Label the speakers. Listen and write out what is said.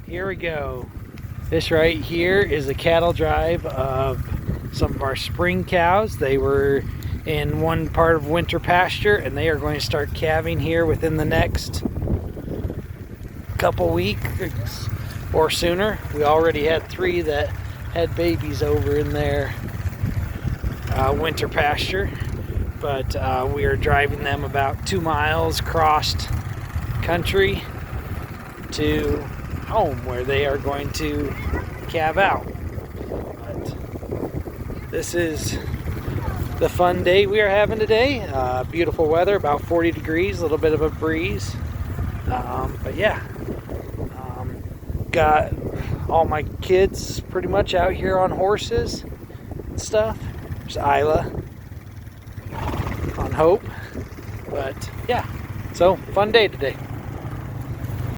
Speaker 1: Here we go. This right here is a cattle drive of some of our spring cows. They were in one part of winter pasture and they are going to start calving here within the next couple weeks or sooner. We already had 3 that had babies over in their winter pasture, but we are driving them about 2 miles crossed country to home where they are going to calve out. But this is the fun day we are having today. Beautiful weather, about 40 degrees, a little bit of a breeze. But yeah, got all my kids pretty much out here on horses and stuff. There's Isla on Hope. But yeah, so fun day today.